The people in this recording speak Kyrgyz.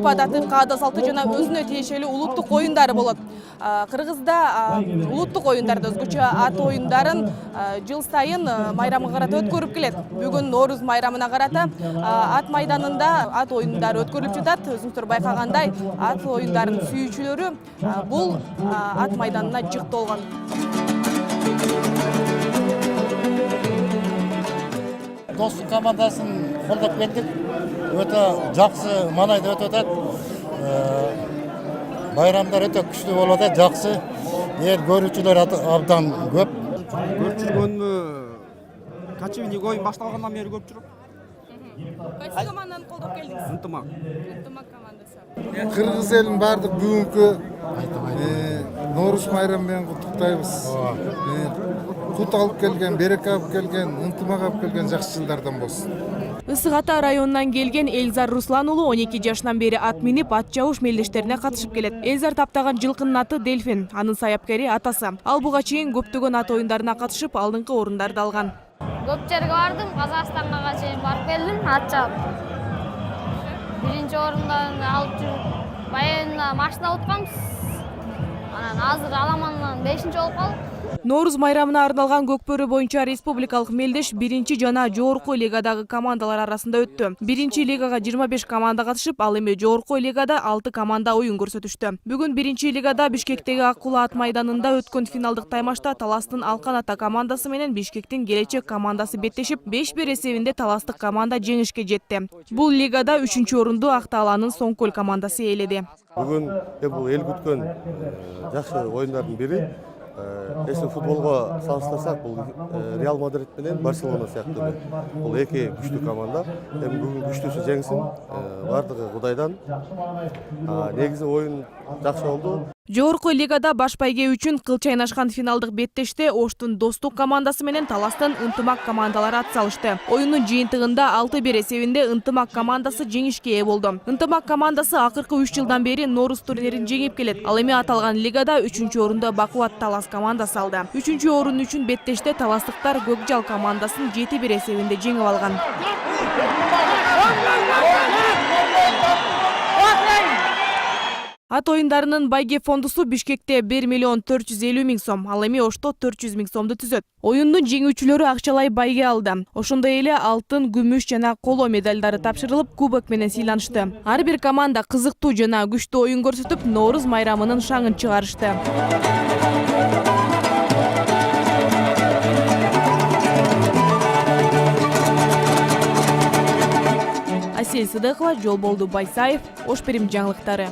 ибадаты, каада салты жана өзүнө тиешелүү улуттук оюндары болот. Кыргызда улуттук оюндарды, өзгөчө ат оюндарын жыл сайын майрамга карата өткөрүп келет. Бүгүн Нооруз майрамына карата ат майданында ат оюндары өткөрүлүп жатат. Өзүңүздөр байкагандай, ат оюндарын сүйүүчүлөрү бул ат майданына жыктолгон. Достук командасын колдоп келдик. Өтө жакшы маанайда өтүп атат. Байрамдар өтө күчтүү болуп атат, жакшы. Эл көрүүчүлөр абдан көп. Көрүп жүргөнмү? Качевник оюн башталгандан бери көрүп жүрөм. Кайсы команданы колдоп келдиңиз? Ынтымак. Ынтымак командасы. Кыргыз элин баардык бүгүнкү Нооруз майрамы менен куттуктайбыз. Кут алып келген, береке алып келген, ынтымак алып келген жакшы жылдардан болсун. Ысык Ата районунан келген Элзар Руслан уулу 12 жашынан бери ат минип, ат жабыш мелдештерине катышып келет. Элзар таптаган жылкынын аты Дельфин, анын саяпкери атасы. Ал буга чейин көптөгөн ат оюндарына катышып, алдыңкы орундарды алган. Көп жерге бардым, Казакстанга чейин барып келдим, ат чабып. Биринчи орундан алып жүрүп, баягында машина утканбыз. Анан азыр аламандан 5-чи болуп калдык. Нооруз майрамына арналган көкбөрү боюнча республикалык мелдеш 1-чи жана жогорку лигадагы командалар арасында өттү. 1-чи лигага 25 команда катышып, ал эми жогорку лигада 6 команда оюн көрсөтүштү. Бүгүн 1-чи лигада Бишкектеги Аккула ат майданында өткөн финалдык таймашта Таластын Алкан Ата командасы менен Бишкектин Келечек командасы беттешип, 5-1 эсебинде таластык команда жеңишке жетти. Бул лигада 3-чү орунду Актааланын Соңкөл командасы ээледи. Бүгүн бул эл күткөн жакшы оюндардын бири. Если футболго салыштырсак, бул Реал Мадрид менен Барселона сыяктуу. Бул эки күчтүү команда. Эми бүгүн күчтүүсү жеңсин. Бардыгы Кудайдан. Негизи оюн жакшы болду. Жогорку лигада баш байге үчүн кыл чайнашкан финалдык беттеште Оштун Достук командасы менен Таластын Ынтымак командалары ат салышты. Оюндун жыйынтыгында 6-1 эсебинде Ынтымак командасы жеңишке ээ болду. Ынтымак командасы акыркы 3 жылдан бери Нооруз турнирин жеңип келет. Ал эми аталган лигада 3-чү орунду Бакубат Талас командасы алды. 3-чү орун үчүн беттеште таластыктар Көкжал командасын 7-1 эсебинде жеңип алган. Ат оюндарынын байге фондусу Бишкекте 1.450.000 сом, ал эми Ошто 400.000 сомду түзөт. Оюндун жеңүүчүлөрү акчалай байге алды. Ошондой эле алтын, күмүш жана коло медалдары тапшырылып, кубок менен сыйланышты. Ар бир команда кызыктуу жана күчтүү оюн көрсөтүп, Нооруз майрамынын шаңын чыгарышты. Асель Сыдыкова, Жолболду Байсаев, Ош Перим жаңылыктары.